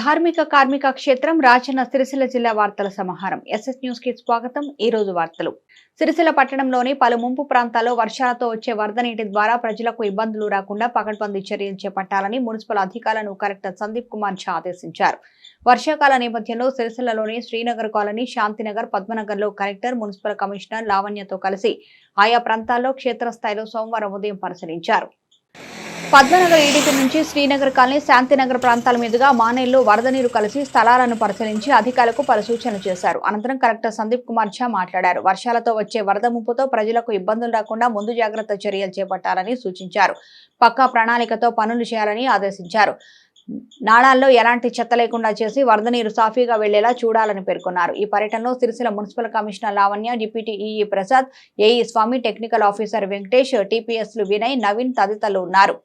ధార్మిక కార్మిక క్షేత్రం రాజన్న సిరిసిల్ల జిల్లా వార్తల సమాహారం. ఎస్ఎస్ న్యూస్ కి స్వాగతం. ఈ రోజు వార్తలు. సిరిసిల్ల పట్టణంలోని పలు ముంపు ప్రాంతాల్లో వర్షాలతో వచ్చే వరద నీటి ద్వారా ప్రజలకు ఇబ్బందులు రాకుండా పకడ్బందీ చర్యలు చేపట్టాలని మున్సిపల్ అధికారులను కలెక్టర్ సందీప్ కుమార్ ఝా ఆదేశించారు. వర్షాకాల నేపథ్యంలో సిరిసిల్లలోని శ్రీనగర్ కాలనీ, శాంతినగర్, పద్మనగర్లో కలెక్టర్, మున్సిపల్ కమిషనర్ లావణ్యతో కలిసి ఆయా ప్రాంతాల్లో క్షేత్రస్థాయిలో సోమవారం ఉదయం పరిశీలించారు. పద్మనగర్ ఈడికి నుంచి శ్రీనగర్ కాలనీ, శాంతినగర్ ప్రాంతాల మీదుగా మానేల్లో వరద నీరు కలిసి స్థలాలను పరిశీలించి అధికారులకు పలు సూచనలు చేశారు. అనంతరం కలెక్టర్ సందీప్ కుమార్ ఝా మాట్లాడారు. వర్షాలతో వచ్చే వరద ముప్పుతో ప్రజలకు ఇబ్బందులు రాకుండా ముందు జాగ్రత్త చర్యలు చేపట్టాలని సూచించారు. పక్కా ప్రణాళికతో పనులు చేయాలని ఆదేశించారు. నాళాల్లో ఎలాంటి చెత్త లేకుండా చేసి వరద నీరు సాఫీగా వెళ్లేలా చూడాలని పేర్కొన్నారు. ఈ పర్యటనలో Sircilla municipal commissioner Lavanya, deputy EE Prasad, AE Swamy, technical officer Venkatesh, టీపీఎస్లు వినయ్, నవీన్ తదితరులు ఉన్నారు.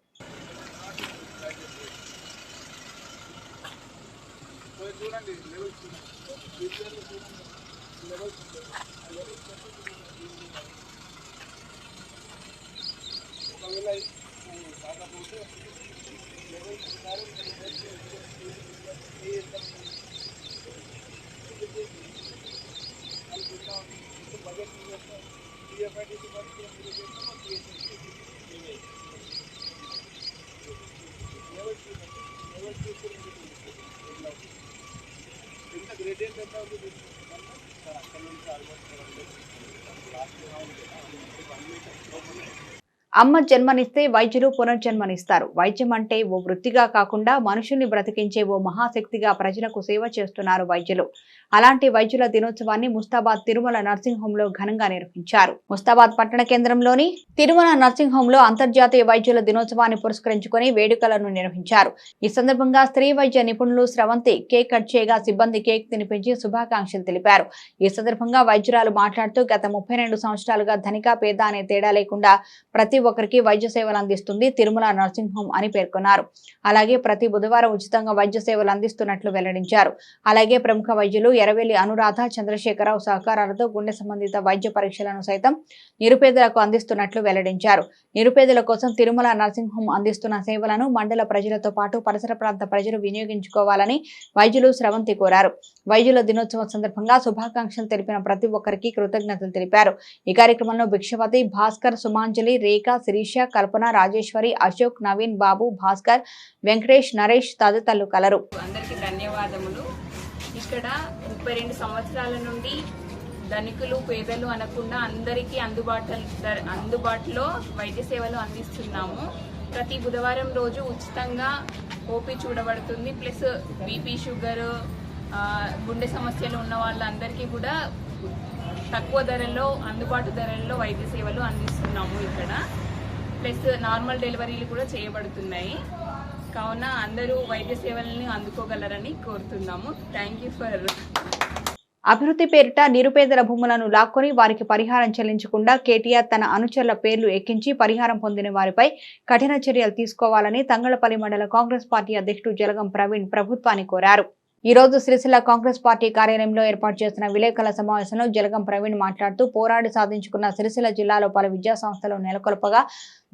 అమ్మ జన్మనిస్తే వైద్యులు పునర్జన్మనిస్తారు. వైద్యం అంటే ఓ వృత్తిగా కాకుండా మనుషుల్ని బ్రతికించే ఓ మహాశక్తిగా ప్రజలకు సేవ చేస్తున్నారు వైద్యులు. అలాంటి వైద్యుల దినోత్సవాన్ని ముస్తాబాద్ తిరుమల నర్సింగ్ హోమ్ లో ఘనంగా నిర్వహించారు. ముస్తాబాద్ పట్టణ కేంద్రంలోని తిరుమల నర్సింగ్ హోమ్ లో అంతర్జాతీయ వైద్యుల దినోత్సవాన్ని పురస్కరించుకుని వేడుకలను నిర్వహించారు. ఈ సందర్భంగా స్త్రీ వైద్య నిపుణులు స్రవంతి కేక్ కట్ చేయగా సిబ్బంది కేక్ తినిపించి శుభాకాంక్షలు తెలిపారు. ఈ సందర్భంగా వైద్యురాలు మాట్లాడుతూ గత 32 సంవత్సరాలుగా ధనిక పేద అనే తేడా లేకుండా ప్రతి ఒక్కరికి వైద్య సేవలు అందిస్తుంది తిరుమల నర్సింగ్ హోమ్ అని పేర్కొన్నారు. అలాగే ప్రతి బుధవారం ఉచితంగా వైద్య సేవలు అందిస్తున్నట్లు వెల్లడించారు. అలాగే ప్రముఖ వైద్యులు ఎరవేలి అనురాధ, చంద్రశేఖరరావు సహకారాలతో గుండె సంబంధిత వైద్య పరీక్షలను సైతం నిరుపేదలకు అందిస్తున్నట్లు వెల్లడించారు. నిరుపేదల కోసం తిరుమల నర్సింగ్ హోమ్ అందిస్తున్న సేవలను మండల ప్రజలతో పాటు పరిసర ప్రాంత ప్రజలు వినియోగించుకోవాలని వైద్యులు స్రవంతి కోరారు. వైద్యుల దినోత్సవం సందర్భంగా శుభాకాంక్షలు తెలిపిన ప్రతి ఒక్కరికి కృతజ్ఞతలు తెలిపారు. ఈ కార్యక్రమంలో భిక్షవతి, భాస్కర్, సుమాంజలి, రేఖ, శిరీష, కల్పన, రాజేశ్వరి, అశోక్, నవీన్, బాబు, భాస్కర్, వెంకటేష్, నరేష్ తదితరులు కలరు. అందరికీ ధన్యవాదములు. ఇక్కడ 32 సంవత్సరాల నుండి ధనికులు పేదలు అనకుండా అందరికీ అందుబాటులో వైద్య సేవలు అందిస్తున్నాము. ప్రతి బుధవారం రోజు ఉచితంగా ఓపీ చూడబడుతుంది. ప్లస్ బీపీ, షుగర్, గుండె సమస్యలు ఉన్న వాళ్ళందరికీ కూడా తక్కువ ధరల్లో, అందుబాటు ధరల్లో వైద్య సేవలు అందిస్తున్నాము ఇక్కడ. ప్లస్ నార్మల్ డెలివరీలు కూడా చేయబడుతున్నాయి. కావున అందరూ వైద్య సేవలను అందుకోగలరని కోరుతున్నాము. Thank you for. అభివృద్ధి పేరిట నిరుపేదల భూములను లాక్కొని వారికి పరిహారం చెల్లించకుండా కేటీఆర్ తన అనుచరుల పేర్లు ఎక్కించి పరిహారం పొందిన వారిపై కఠిన చర్యలు తీసుకోవాలని తంగళ్లపల్లి మండల కాంగ్రెస్ పార్టీ అధ్యక్షుడు జలగం ప్రవీణ్ ప్రభుత్వాన్ని కోరారు. ఈ రోజు సిరిసిల్ల కాంగ్రెస్ పార్టీ కార్యాలయంలో ఏర్పాటు చేసిన విలేకరుల సమావేశంలో జలగం ప్రవీణ్ మాట్లాడుతూ పోరాడి సాధించుకున్న సిరిసిల్ల జిల్లాలో పలు విద్యా సంస్థలు నెలకొల్పగా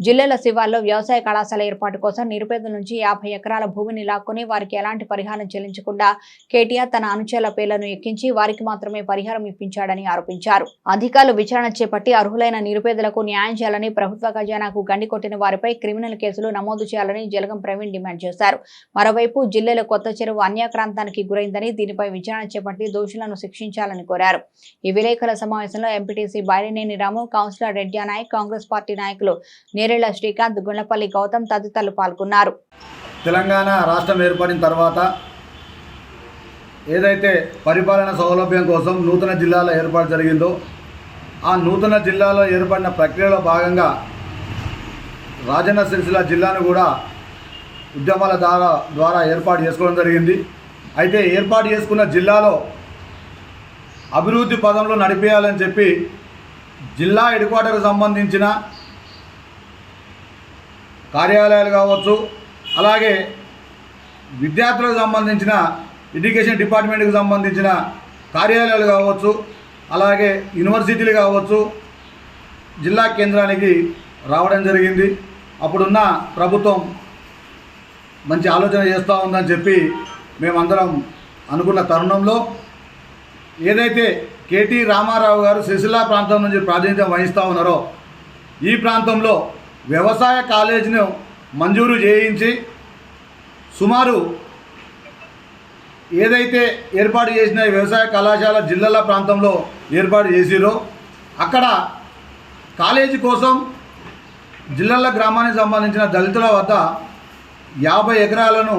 జిల్లాల శివార్లో వ్యవసాయ కళాశాల ఏర్పాటు కోసం నిరుపేదల నుంచి 50 ఎకరాల భూమిని లాక్కొని వారికి ఎలాంటి పరిహారం చెల్లించకుండా కేటీఆర్ తన అనుచరుల పేర్లను ఎక్కించి వారికి మాత్రమే పరిహారం ఇప్పించాడని ఆరోపించారు. అధికారులు విచారణ చేపట్టి అర్హులైన నిరుపేదలకు న్యాయం చేయాలని, ప్రభుత్వ ఖజానాకు గండి కొట్టిన వారిపై క్రిమినల్ కేసులు నమోదు చేయాలని జలగం ప్రవీణ్ డిమాండ్ చేశారు. మరోవైపు జిల్లాలో కొత్త చెరువు అన్యాక్రాంతానికి గురైందని, దీనిపై విచారణ చేపట్టి దోషులను శిక్షించాలని కోరారు. ఈ విలేకరుల సమావేశంలో ఎంపీటీసీ బైరినేని రాము, కౌన్సిలర్ రెడ్డి నాయక్, కాంగ్రెస్ పార్టీ నాయకులు నేరేళ్ల శ్రీకాంత్, గుండ్లపల్లి గౌతమ్ తదితరులు పాల్గొన్నారు. తెలంగాణ రాష్ట్రం ఏర్పడిన తర్వాత ఏదైతే పరిపాలన సౌలభ్యం కోసం నూతన జిల్లాల ఏర్పాటు జరిగిందో ఆ నూతన జిల్లాలో ఏర్పడిన ప్రక్రియలో భాగంగా రాజన్న సిరిసిల్ల జిల్లాను కూడా ఉద్యమాల ద్వారా ఏర్పాటు చేసుకోవడం జరిగింది. అయితే ఏర్పాటు చేసుకున్న జిల్లాలో అభివృద్ధి పదంలో నడిపేయాలని చెప్పి జిల్లా హెడ్ క్వార్టర్కు సంబంధించిన కార్యాలయాలు కావచ్చు, అలాగే విద్యార్థులకు సంబంధించిన ఎడ్యుకేషన్ డిపార్ట్మెంట్కి సంబంధించిన కార్యాలయాలు కావచ్చు, అలాగే యూనివర్సిటీలు కావచ్చు జిల్లా కేంద్రానికి రావడం జరిగింది. అప్పుడున్న ప్రభుత్వం మంచి ఆలోచన చేస్తూ ఉందని చెప్పి మేమందరం అనుకున్న తరుణంలో ఏదైతే కేటీ రామారావు గారు సిరిసిల్ల ప్రాంతం నుంచి ప్రాతినిధ్యం వహిస్తూ ఉన్నారో ఈ ప్రాంతంలో వ్యవసాయ కాలేజీని మంజూరు చేయించి సుమారు ఏదైతే ఏర్పాటు చేసిన వ్యవసాయ కళాశాల జిల్లాల ప్రాంతంలో ఏర్పాటు చేసిరో అక్కడ కాలేజీ కోసం జిల్లాల గ్రామానికి సంబంధించిన దళితుల వద్ద 50 ఎకరాలను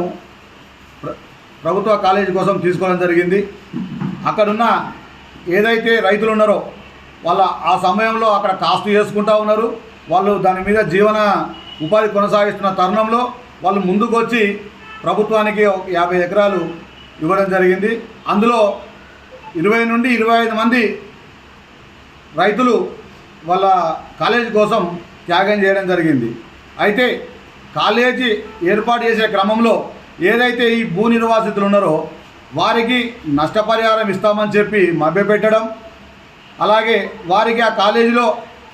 ప్రభుత్వ కాలేజీ కోసం తీసుకోవడం జరిగింది. అక్కడున్న ఏదైతే రైతులు ఉన్నారో వాళ్ళ ఆ సమయంలో అక్కడ కాస్తు చేసుకుంటూ ఉన్నారు. వాళ్ళు దాని మీద జీవన ఉపాధి కొనసాగిస్తున్న తరుణంలో వాళ్ళు ముందుకు వచ్చి ప్రభుత్వానికి 50 ఎకరాలు ఇవ్వడం జరిగింది. అందులో 20 నుండి 25 మంది రైతులు వాళ్ళ కాలేజీ కోసం త్యాగం చేయడం జరిగింది. అయితే కాలేజీ ఏర్పాటు చేసే క్రమంలో ఏదైతే ఈ భూ నిర్వాసితులు ఉన్నారో వారికి నష్టపరిహారం ఇస్తామని చెప్పి మభ్యపెట్టడం, అలాగే వారికి ఆ కాలేజీలో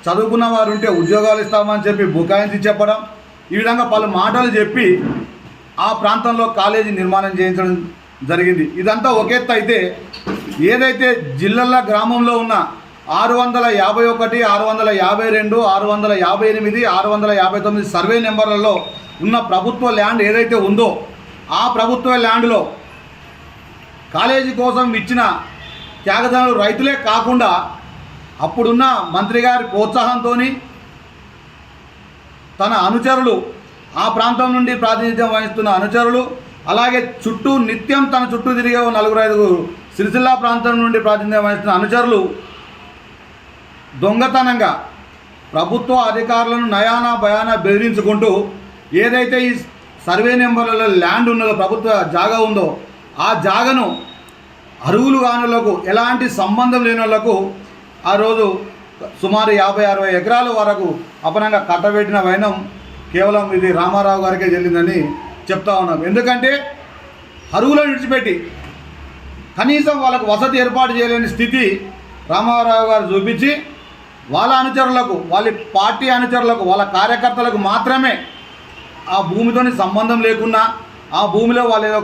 చదువుకున్న వారు ఉంటే ఉద్యోగాలు ఇస్తామని చెప్పి బుకాయించి చెప్పడం, ఈ విధంగా పలు మాటలు చెప్పి ఆ ప్రాంతంలో కాలేజీ నిర్మాణం చేయించడం జరిగింది. ఇదంతా ఒక ఎత్తు అయితే ఏదైతే జిల్లాల గ్రామంలో ఉన్న 651, 652, 658, 659 సర్వే నెంబర్లలో ఉన్న ప్రభుత్వ ల్యాండ్ ఏదైతే ఉందో ఆ ప్రభుత్వ ల్యాండ్లో కాలేజీ కోసం ఇచ్చిన త్యాగదానులు రైతులే కాకుండా అప్పుడున్న మంత్రి గారి ప్రోత్సాహంతో తన అనుచరులు, ఆ ప్రాంతం నుండి ప్రాతినిధ్యం వహిస్తున్న అనుచరులు, అలాగే చుట్టూ నిత్యం తన చుట్టూ తిరిగే 4-5 సిరిసిల్ల ప్రాంతం నుండి ప్రాతినిధ్యం వహిస్తున్న అనుచరులు దొంగతనంగా ప్రభుత్వ అధికారులను నయానా భయానా బెదిరించుకుంటూ ఏదైతే ఈ సర్వే నెంబర్లలో ల్యాండ్ ఉన్నదో, ప్రభుత్వ జాగా ఉందో ఆ జాగను అరువులు కానులకు, ఎలాంటి సంబంధం లేని వాళ్ళకు ఆ రోజు సుమారు 50-60 ఎకరాల వరకు అపనంగా కట్టబెట్టిన వైనం కేవలం ఇది రామారావు గారికే చెల్లిందని చెప్తా ఉన్నాం. ఎందుకంటే అరువులను విడిచిపెట్టి కనీసం వాళ్ళకు వసతి ఏర్పాటు చేయలేని స్థితి రామారావు గారు చూపించి వాళ్ళ అనుచరులకు, వాళ్ళ పార్టీ అనుచరులకు, వాళ్ళ కార్యకర్తలకు మాత్రమే ఆ భూమితోని సంబంధం లేకున్నా ఆ భూమిలో వాళ్ళు ఏదో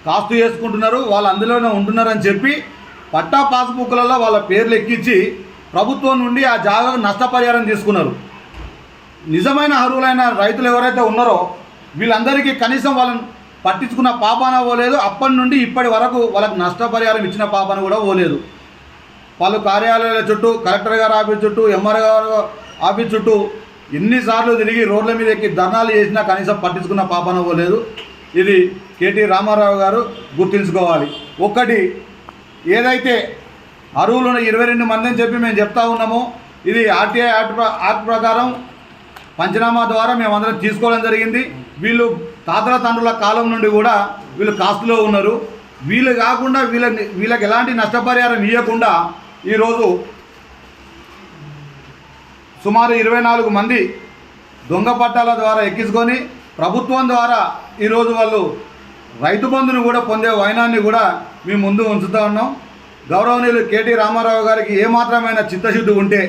కాస్తు చేసుకుంటున్నారు, వాళ్ళు అందులోనే ఉంటున్నారని చెప్పి పట్టా పాస్బుక్లలో వాళ్ళ పేర్లు ఎక్కించి ప్రభుత్వం నుండి ఆ జాగాకు నష్టపరిహారం తీసుకున్నారు. నిజమైన అర్హులైన రైతులు ఎవరైతే ఉన్నారో వీళ్ళందరికీ కనీసం వాళ్ళని పట్టించుకున్న పాపాన పోలేదు. అప్పటి నుండి ఇప్పటి వరకు వాళ్ళకి నష్టపరిహారం ఇచ్చిన పాపాన కూడా పోలేదు. వాళ్ళు కార్యాలయాల చుట్టూ, కలెక్టర్ గారు ఆఫీస్ చుట్టూ, ఎంఆర్ఓ గారు ఆఫీస్ చుట్టూ ఎన్నిసార్లు తిరిగి రోడ్ల మీద ఎక్కి ధర్నాలు చేసినా కనీసం పట్టించుకున్న పాపాన పోలేదు. ఇది కేటీ రామారావు గారు గుర్తుంచుకోవాలి. ఒక్కటి ఏదైతే అర్హులు 22 మంది అని చెప్పి మేము చెప్తా ఉన్నామో ఇది ఆర్టీఐ యాక్ట్ ప్రకారం పంచనామా ద్వారా మేమందరం తీసుకోవడం జరిగింది. వీళ్ళు తాతల తండ్రుల కాలం నుండి కూడా వీళ్ళు కాస్తులో ఉన్నారు. వీళ్ళు కాకుండా వీళ్ళకి ఎలాంటి నష్టపరిహారం ఇవ్వకుండా ఈరోజు సుమారు 24 మంది దొంగ పట్టాల ద్వారా ఎక్కించుకొని ప్రభుత్వం ద్వారా ఈరోజు వాళ్ళు రైతు బంధును కూడా పొందే వైనాన్ని కూడా మేము ముందు ఉంచుతూ ఉన్నాం. గౌరవనీయులు కేటీ రామారావు గారికి ఏమాత్రమైన చిత్తశుద్ధి ఉంటే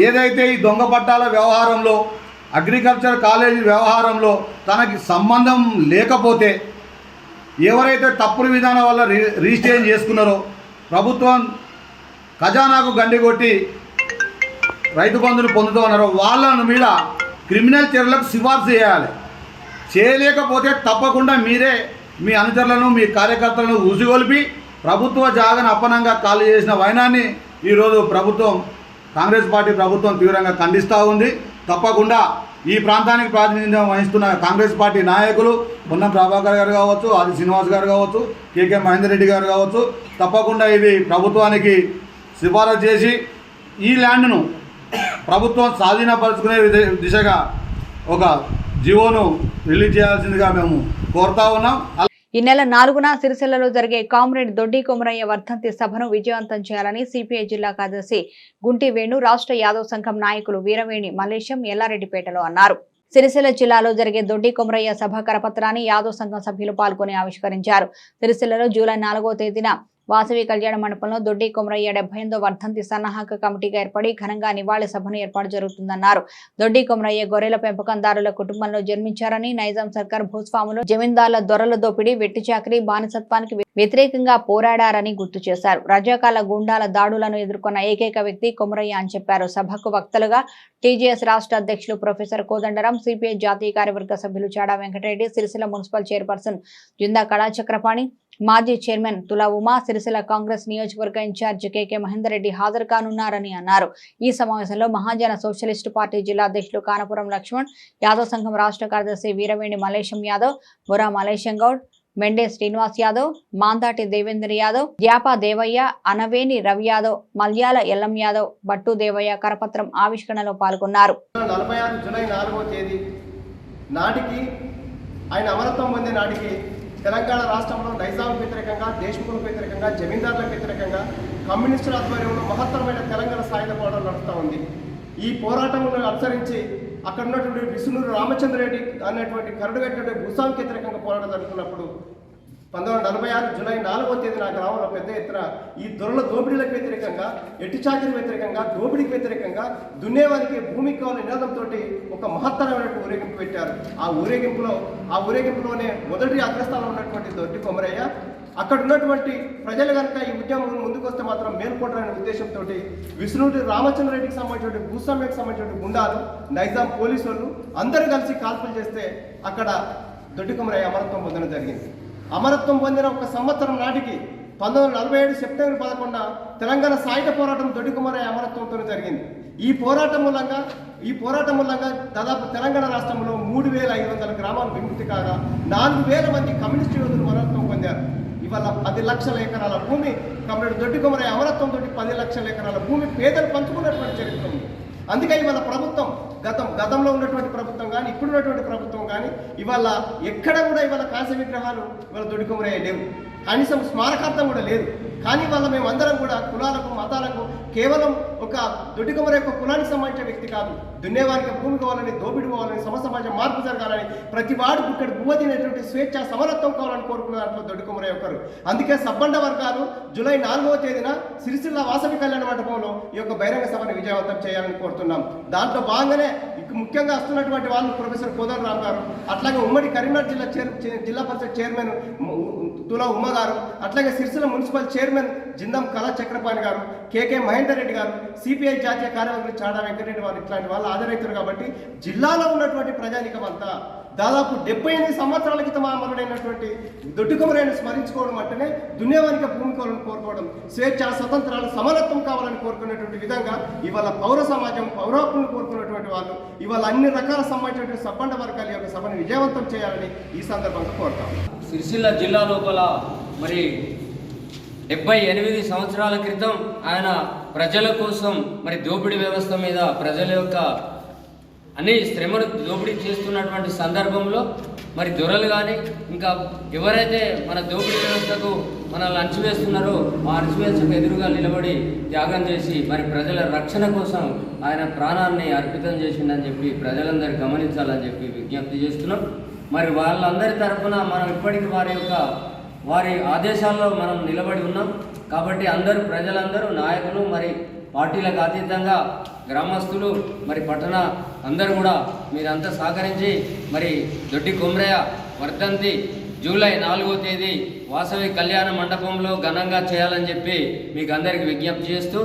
ఏదైతే ఈ దొంగ పట్టాల వ్యవహారంలో, అగ్రికల్చర్ కాలేజీ వ్యవహారంలో తనకి సంబంధం లేకపోతే, ఎవరైతే తప్పుడు విధానం వల్ల రిజిస్ట్రేషన్ చేసుకున్నారో ప్రభుత్వం ఖజానాకు గండి కొట్టి రైతు బంధును పొందుతూ ఉన్నారో వాళ్ళ మీద క్రిమినల్ చర్యలకు సిఫార్సు చేయాలి. చేయలేకపోతే తప్పకుండా మీరే మీ అనుచరులను, మీ కార్యకర్తలను ఉసిగొల్పి ప్రభుత్వ జాగను అప్పనంగా ఖాళీ చేసిన వైనాన్ని ఈరోజు ప్రభుత్వం, కాంగ్రెస్ పార్టీ ప్రభుత్వం తీవ్రంగా ఖండిస్తూ ఉంది. తప్పకుండా ఈ ప్రాంతానికి ప్రాతినిధ్యం వహిస్తున్న కాంగ్రెస్ పార్టీ నాయకులు పొన్నం ప్రభాకర్ గారు కావచ్చు, ఆది శ్రీనివాస్ గారు కావచ్చు, కేకే మహేందర్ రెడ్డి గారు కావచ్చు, తప్పకుండా ఇది ప్రభుత్వానికి సిఫారసు చేసి ఈ ల్యాండ్ను ప్రభుత్వం స్వాధీనపరుచుకునే దిశగా ఒక జీవోను రిలీజ్ చేయాల్సిందిగా మేము కోరుతా ఉన్నాం. ఈ నెల 4న సిరిసిల్లలో జరిగే కామ్రేడ్ దొడ్డి కొమరయ్య వర్ధంతి సభను విజయవంతం చేయాలని సిపిఐ జిల్లా కార్యదర్శి గుంటి వేణు, రాష్ట్ర యాదవ్ సంఘం నాయకులు వీరవేణి మల్లేశం ఎల్లారెడ్డిపేటలో అన్నారు. సిరిసిల్ల జిల్లాలో జరిగే దొడ్డి కొమరయ్య సభ కరపత్రాన్ని యాదవ్ సంఘం సభ్యులు పాల్గొని ఆవిష్కరించారు. సిరిసిల్లలో జూలై 4వ తేదీన వాసవి కళ్యాణ మండపంలో దొడ్డి కొమరయ్య 78వ వర్ధంతి సన్నాహక కమిటీగా ఏర్పడి ఘనంగా నివాళి సభను ఏర్పాటు జరుగుతుందన్నారు. దొడ్డి కొమరయ్య గొర్రెల పెంపకందారుల కుటుంబంలో జన్మించారని, నైజాం సర్కార్ భూస్వాములు, జమీందార్ల దొరల దోపిడీ, వెట్టి చాకరీ, బానిసత్వానికి వ్యతిరేకంగా పోరాడారని గుర్తు చేశారు. రజాకాల గుండాల దాడులను ఎదుర్కొన్న ఏకైక వ్యక్తి కొమరయ్య అని చెప్పారు. సభకు వక్తలుగా టీజేఎస్ రాష్ట్ర అధ్యక్షులు ప్రొఫెసర్ కోదండరాం, సిపిఐ జాతీయ కార్యవర్గ సభ్యులు చాడా వెంకటరెడ్డి, సిరిసిల్ల మున్సిపల్ చైర్పర్సన్ జుందా కళాచక్రపాణి, మాజీ చైర్మన్ తులా ఉమా, సిరిసిల్ల కాంగ్రెస్ నియోజకవర్గ ఇన్ఛార్జి కేకే మహేందర్ రెడ్డి హాజరు కానున్నారని అన్నారు. ఈ సమావేశంలో మహాజన సోషలిస్టు పార్టీ జిల్లా అధ్యక్షులు కానపురం లక్ష్మణ్, యాదవ్ సంఘం రాష్ట్ర కార్యదర్శి వీరవేణి మలేశం యాదవ్, బొరా మలేశం గౌడ్, మెండే శ్రీనివాస్ యాదవ్, మాందాటి దేవేంద్ర యాదవ్, జ్యాపా దేవయ్య, అనవేని రవి యాదవ్, మల్యాల ఎల్లం యాదవ్, బట్టు దేవయ్య కరపత్రం ఆవిష్కరణలో పాల్గొన్నారు. 46 జూలై 4వ తేదీ నాటికి ఆయన అమరత్వం పొందే నాటికి తెలంగాణ రాష్ట్రంలో నైజాం వ్యతిరేకంగా, దేశముఖులకు వ్యతిరేకంగా, జమీందారులకు వ్యతిరేకంగా కమ్యూనిస్టుల ఆధ్వర్యంలో మహత్తరమైన తెలంగాణ సాయుధ పోరాటం నడుస్తూ ఉంది. ఈ పోరాటంను అనుసరించి అక్కడ ఉన్నటువంటి విష్ణూరు రామచంద్రరెడ్డి అనేటువంటి కరుడుగట్టినటువంటి భూస్వామికి వ్యతిరేకంగా పోరాటం జరుగుతున్నప్పుడు 1946 జూలై 4వ తేదీన ఆ గ్రామంలో పెద్ద ఎత్తున ఈ దొరల దోపిడీలకు వ్యతిరేకంగా, ఎట్టి చాకరీ వ్యతిరేకంగా, దోపిడీకి వ్యతిరేకంగా, దున్నేవారికి భూమి కావాలని నినాదంతో ఒక మహత్తరమైన ఊరేగింపు పెట్టారు. ఆ ఊరేగింపులోనే మొదటి అగ్రస్థానంలో ఉన్నటువంటి దొడ్డి కొమరయ్య అక్కడ ఉన్నటువంటి ప్రజలు కనుక ఈ ఉద్యమం ముందుకు వస్తే మాత్రం మేల్కొంటారనే ఉద్దేశంతో విష్ణుడి రామచంద్రరెడ్డికి సంబంధించిన భూస్వామ్యకు సంబంధించిన గుండాలు, నైజాం పోలీసు వాళ్ళు అందరూ కలిసి కాల్పులు చేస్తే అక్కడ దొడ్డి కొమరయ్య అమరత్వం పొందడం జరిగింది. అమరత్వం పొందిన ఒక సంవత్సరం నాటికి 1947 సెప్టెంబర్ 11న తెలంగాణ సాయుధ పోరాటం దొడ్డి కొమరయ్య అమరత్వంతో జరిగింది. ఈ పోరాటం మూలంగా దాదాపు తెలంగాణ రాష్ట్రంలో 3,500 గ్రామాలు విముక్తి కాగా 4,000 మంది కమ్యూనిస్టు యోధులు అమరత్వం పొందారు. ఇవాళ 10 లక్షల ఎకరాల భూమి కమ్రేడ్ దొడ్డి కొమరయ్య అమరత్వంతో 10 లక్షల ఎకరాల భూమి పేదలు పంచుకున్నటువంటి చరిత్ర ఉంది. అందుకే ఇవాళ ప్రభుత్వం గతంలో ఉన్నటువంటి ప్రభుత్వం కానీ, ఇప్పుడున్నటువంటి ప్రభుత్వం కానీ ఇవాళ ఎక్కడ కూడా ఇవాళ కాంస్య విగ్రహాలు ఇవాళ దొడ్డి కొమరయ్య లేవు, కనీసం స్మారకార్థం కూడా లేదు. కానీ వాళ్ళ మేమందరం కూడా కులాలకు, మతాలకు కేవలం ఒక దొడ్డి కొమరయ్య యొక్క కులానికి సంబంధించిన వ్యక్తి కాదు. దున్నేవారికి భూమి కావాలని, దోపిడి కావాలని, సమాజ మార్పు జరగాలని, ప్రతి వాడు ఇక్కడ భూమి తినేటువంటి స్వేచ్ఛ సమరత్వం కావాలని కోరుకున్న దాంట్లో దొడ్డి కొమరయ్య ఒకరు. అందుకే సబ్బండ వర్గాలు జూలై 4వ తేదీన సిరిసిల్ల వాసవి కళ్యాణ మండపంలో ఈ యొక్క బహిరంగ సభను విజయవంతం చేయాలని కోరుతున్నాం. దాంట్లో భాగంగానే ముఖ్యంగా వస్తున్నటువంటి వాళ్ళు ప్రొఫెసర్ కోదండరాం గారు, అట్లాగే ఉమ్మడి కరీంనగర్ జిల్లా పరిషత్ చైర్మన్ తులా ఉమ్మ గారు, అట్లాగే సిరిసిల్ల మున్సిపల్ చైర్మన్ జిందం కళా చక్రపాణి గారు, కేకే మహేందర్ రెడ్డి గారు, సిపిఐ జాతీయ కార్యవర్గ చాడా వెంకటరెడ్డి వారు ఇట్లాంటి వాళ్ళు హాజరవుతారు. కాబట్టి జిల్లాలో ఉన్నటువంటి ప్రజానికం అంతా దాదాపు 78 సంవత్సరాల క్రితం అమరుడైనటువంటి దొడ్డి కొమరయ్యను స్మరించుకోవడం అంటేనే దున్నేవానికి భూమి కావాలని కోరుకోవడం, స్వేచ్ఛ, స్వతంత్రాలు, సమానత్వం కావాలని కోరుకునేటువంటి విధంగా ఇవాళ పౌర సమాజం, పౌరాకులను కోరుకున్నటువంటి వాళ్ళు ఇవాళ అన్ని రకాల సంబంధించినటువంటి సబ్బండ వర్గాల యొక్క సభను విజయవంతం చేయాలని ఈ సందర్భంగా కోరుతాం. సిరిసిల్ల జిల్లా లోపల మరి 78 సంవత్సరాల క్రితం ఆయన ప్రజల కోసం మరి దోపిడీ వ్యవస్థ మీద ప్రజల యొక్క అన్ని శ్రమను దోపిడీ చేస్తున్నటువంటి సందర్భంలో మరి దొరలు కానీ ఇంకా ఎవరైతే మన దోపిడీ వ్యవస్థకు మనల్ని అణచివేస్తున్నారో ఆ అణచివేతకు ఎదురుగా నిలబడి త్యాగం చేసి మరి ప్రజల రక్షణ కోసం ఆయన ప్రాణాన్ని అర్పితం చేసిండని చెప్పి ప్రజలందరూ గమనించాలని చెప్పి విజ్ఞప్తి చేస్తున్నాం. మరి వాళ్ళందరి తరఫున మనం ఇప్పటికీ వారి ఆదేశాల్లో మనం నిలబడి ఉన్నాం. కాబట్టి ప్రజలందరూ నాయకులు మరి పార్టీలకు అతీతంగా గ్రామస్తులు మరి పట్టణ అందరూ కూడా మీరంతా సహకరించి మరి దొడ్డి కొమరయ్య వర్ధంతి జూలై 4వ తేదీ వాసవి కళ్యాణ మండపంలో ఘనంగా చేయాలని చెప్పి మీకు అందరికి విజ్ఞప్తి చేస్తూ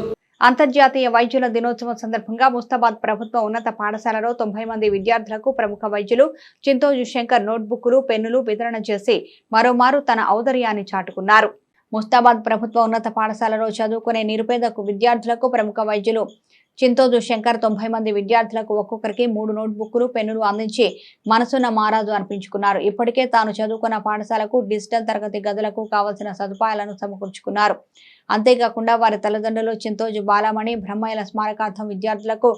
అంతర్జాతీయ వైద్యుల దినోత్సవం సందర్భంగా ముస్తాబాద్ ప్రభుత్వ ఉన్నత పాఠశాలలో 90 మంది విద్యార్థులకు ప్రముఖ వైద్యులు చింతోజు శంకర్ నోట్బుక్లు, పెన్నులు వితరణ చేసి మరోమారు తన ఔదార్యాన్ని చాటుకున్నారు. ముస్తాబాద్ ప్రభుత్వ ఉన్నత పాఠశాలలో చదువుకునే నిరుపేదకు విద్యార్థులకు ప్రముఖ వైద్యులు చింతోజు శంకర్ 90 మంది విద్యార్థులకు ఒక్కొక్కరికి 3 నోట్బుక్లు, పెన్నులు అందించి మనసున్న మారాజు అనిపించుకున్నారు. ఇప్పటికే తాను చదువుకున్న పాఠశాలకు డిజిటల్ తరగతి గదులకు కావలసిన సదుపాయాలను సమకూర్చుకున్నారు. అంతేకాకుండా వారి తల్లిదండ్రులు చింతోజు బాలమణి బ్రహ్మయ్యల స్మారకార్థం విద్యార్థులకు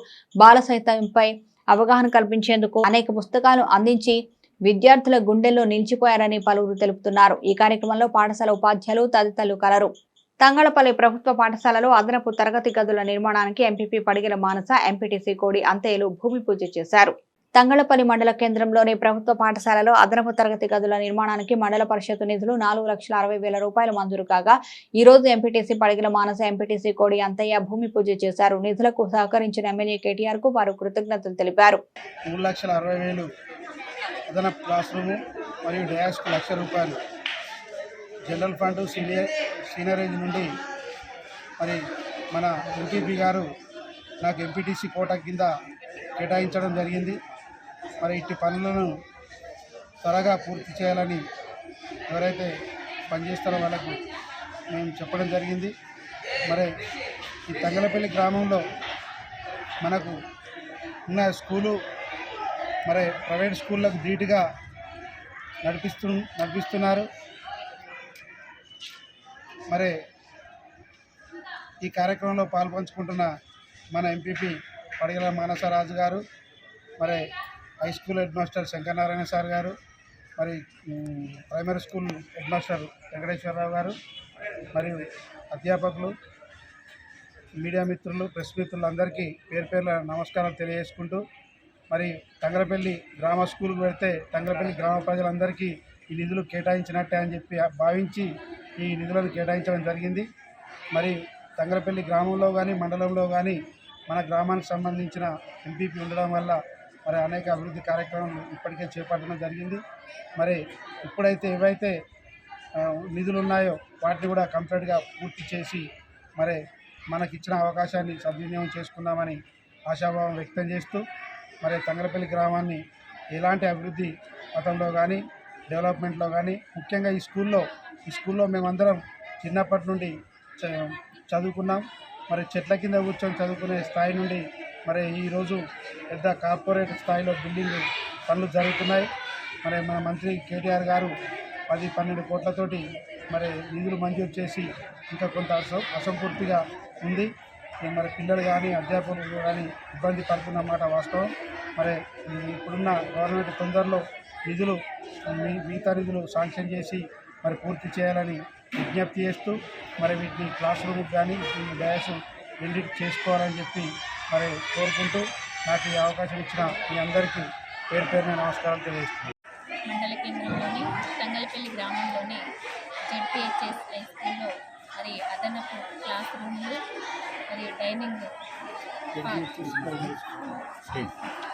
బాల సాహిత్యంపై అవగాహన కల్పించేందుకు అనేక పుస్తకాలు అందించి విద్యార్థుల గుండెల్లో నిలిచిపోయారని పలువురు తెలుపుతున్నారు. ఈ కార్యక్రమంలో పాఠశాల ఉపాధ్యాయులు తదితరులు కలరు. తంగళపల్లి ప్రభుత్వ పాఠశాలలో అదనపు తరగతి గదుల నిర్మాణానికి ఎంపీపీ పడిగెల మానస, ఎంపీటీసీ కోడి అంతేలు భూమి పూజ చేశారు. తంగళపల్లి మండల కేంద్రంలోని ప్రభుత్వ పాఠశాలలో అదనపు తరగతి గదుల నిర్మాణానికి మండల పరిషత్ నిధులు 4,60,000 రూపాయలు మంజూరు కాగా ఈ రోజు ఎంపీటీసీ పడిగల మానస ఎంపీటీసీ కోడి అంతయ్య భూమి పూజ చేశారు. నిధులకు సహకరించిన ఎమ్మెల్యే కేటీఆర్ కు వారు కృతజ్ఞతలు తెలిపారు. 3,60,000 అదనపు క్లాస్ రూము మరియు డయాస్కు ₹1,00,000 జనరల్ ఫండ్ సీనియరేజ్ నుండి మరి మన ఎంపీపీ గారు నాకు ఎంపీటీసీ కోటా కింద కేటాయించడం జరిగింది. మరి ఇట్టి పనులను త్వరగా పూర్తి చేయాలని ఎవరైతే పనిచేస్తారో వాళ్ళకు మేము చెప్పడం జరిగింది. మరి ఈ తంగలపల్లి గ్రామంలో మనకు ఉన్న స్కూలు మరి ప్రైవేట్ స్కూళ్ళకు ధీటుగా నడిపిస్తున్నారు. మరి ఈ కార్యక్రమంలో పాల్పంచుకుంటున్న మన ఎంపీపీ పడిగల మానసరాజు గారు, మరి high school head master Shankaranarayana sir గారు, మరి primary school head master Venkateswararao గారు, మరియు అధ్యాపకులు, మీడియా మిత్రులు, ప్రెస్ మిత్రులు అందరికీ పేరు పేర్ల నమస్కారాలు తెలియజేసుకుంటూ, మరి తంగలపల్లి గ్రామ స్కూల్కి పెడితే తంగలపల్లి గ్రామ ప్రజలందరికీ ఈ నిధులు కేటాయించినట్టే అని చెప్పి భావించి ఈ నిధులను కేటాయించడం జరిగింది. మరి తంగలపల్లి గ్రామంలో కానీ మండలంలో కానీ మన గ్రామానికి సంబంధించిన ఎంపీపీ ఉండడం వల్ల మరి అనేక అభివృద్ధి కార్యక్రమాలు ఇప్పటికే చేపట్టడం జరిగింది. మరి ఇప్పుడైతే ఏవైతే నిధులు ఉన్నాయో వాటిని కూడా కంప్లీట్గా పూర్తి చేసి మరి మనకిచ్చిన అవకాశాన్ని సద్వినియోగం చేసుకుందామని ఆశాభావం వ్యక్తం చేస్తూ, మరి తంగలపల్లి గ్రామాన్ని ఎలాంటి అభివృద్ధి పథంలో కానీ డెవలప్మెంట్లో కానీ ముఖ్యంగా ఈ స్కూల్లో మేమందరం చిన్నప్పటి నుండి చదువుకున్నాం. మరి చెట్ల కింద కూర్చొని చదువుకునే స్థాయి నుండి మరి ఈరోజు పెద్ద కార్పొరేట్ స్థాయిలో బిల్డింగ్ పనులు జరుగుతున్నాయి. మరి మన మంత్రి కేటీఆర్ గారు 10-12 కోట్లతోటి మరి నిధులు మంజూరు చేసి ఇంకా కొంత అసంపూర్తిగా ఉంది. మరి పిల్లలు కానీ అధ్యాపకులు కానీ ఇబ్బంది పడుతున్నమాట వాస్తవం. మరి ఇప్పుడున్న గవర్నమెంట్ తొందరలో మిగతా నిధులు శాంక్షన్ చేసి మరి పూర్తి చేయాలని విజ్ఞప్తి చేస్తూ, మరి వీటిని క్లాస్ రూమ్కి కానీ డయాస్ రెండింటి చేసుకోవాలని చెప్పి మరి కోరుకుంటూ నాకు ఈ అవకాశం ఇచ్చిన మీ అందరికీ పేరు పేరున నమస్కారాలు తెలియజేస్తున్నాను. మండల కేంద్రంలోని తంగలపల్లి గ్రామంలోని జెడ్పీహెచ్ఎస్ హై స్కూల్లో మరి అదనపు క్లాస్ రూమ్లు మరియు dining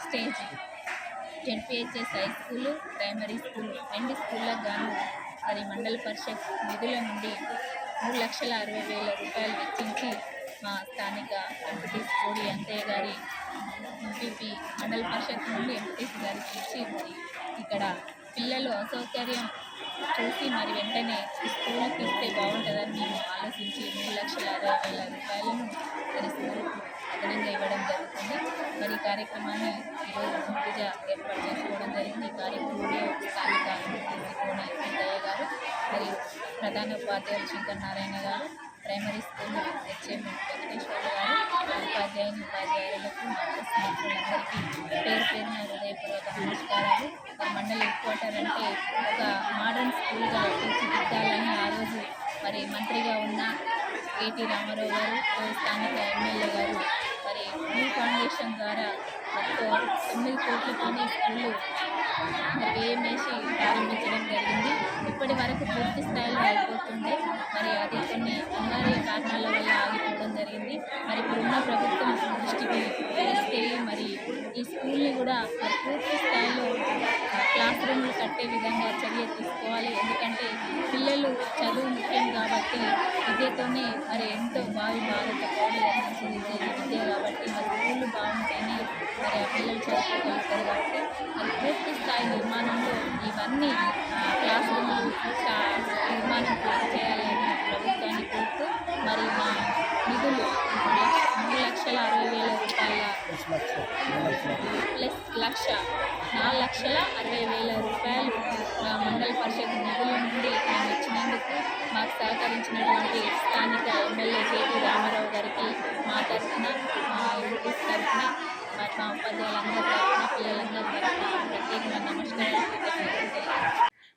stage ZPHS high school primary school 2 స్కూళ్ళకు గాను మరి మండల పరిషత్ నిధుల నుండి 3,60,000 రూపాయలు వెచ్చించి మా స్థానిక ఎంపీటీసీ కోడి అంతయ్య గారి ఎంపీపీ మండల పరిషత్ నుండి ఎంపీటీసీ గారికి ఇచ్చి మరి ఇక్కడ పిల్లలు అసౌకర్యం చూసి మరి వెంటనే స్కూల్కి ఇస్తే బాగుంటుందని మేము ఆలోచించి 3,60,000 రూపాయలను మరి స్కూల్కు అదనంగా ఇవ్వడం జరుగుతుంది. మరి కార్యక్రమాన్ని ఈరోజు పూజ ఏర్పాటు చేసుకోవడం జరిగింది. ఈ కార్యక్రమంలో స్థానిక ఎంపీటీసీ కోడి అంతయ్య గారు మరియు ప్రధాన ఉపాధ్యాయులు శంకరనారాయణ గారు, ప్రైమరీ స్కూల్ హెచ్ఎం వెంకటేశ్వర గారు, ఉపాధ్యాయులకు మిత్రులందరికీ పేరు పేరున హృదయపూర్వక నమస్కారాలు. మండల హెడ్ క్వార్టర్ అంటే ఒక మోడర్న్ స్కూల్గా తీర్చిదిద్దాలని ఆ రోజు మరి మంత్రిగా ఉన్న కేటీ రామారావు గారు, స్థానిక ఎమ్మెల్యే గారు మరి న్యూ ఫౌండేషన్ ద్వారా 9 కోట్లతోనే స్కూళ్ళు మరి వ్యయం వేసి ప్రారంభించడం జరిగింది. ఇప్పటి వరకు పూర్తి స్థాయిలో అయిపోతుంది. మరి అది కొన్ని అనివార్య కారణాల వల్ల ఆగిపోవడం జరిగింది. మరి ఇప్పుడున్న ప్రభుత్వం దృష్టికి తీసుకెళ్ళి మరి ఈ స్కూల్ని కూడా మరి పూర్తి స్థాయిలో క్లాస్ రూమ్లు కట్టే విధంగా చర్య తీసుకోవాలి. ఎందుకంటే పిల్లలు చదువు ముఖ్యం కాబట్టి విద్యతోనే మరి ఎంతో భారత పౌరులు అందించింది విద్య కాబట్టి మరి స్కూళ్ళు బాగుంటేనే మరి ఆ పిల్లలు చదువుకోగలుగుతారు. కాబట్టి మరి పూర్తి స్థాయి నిర్మాణంలో ఇవన్నీ క్లాస్ రూమ్లు నిర్మాణం పూర్తి చేయాలని ప్రభుత్వాన్ని కోరుతూ మరి మా నిధులు 3,60,000 రూపాయల ప్లస్ 4,60,000 రూపాయలు మండల పరిషత్ నిధుల నుండి మేము ఇచ్చినందుకు మాకు సహకరించినటువంటి స్థానిక ఎమ్మెల్యే కేటీ రామారావు గారికి మా తరఫున, మా ఎంపీస్ తరఫున, మా ఉపాధ్యాయులందరి తరఫున, పిల్లలందరి తరఫున ప్రత్యేకమైన నమస్కారాలు.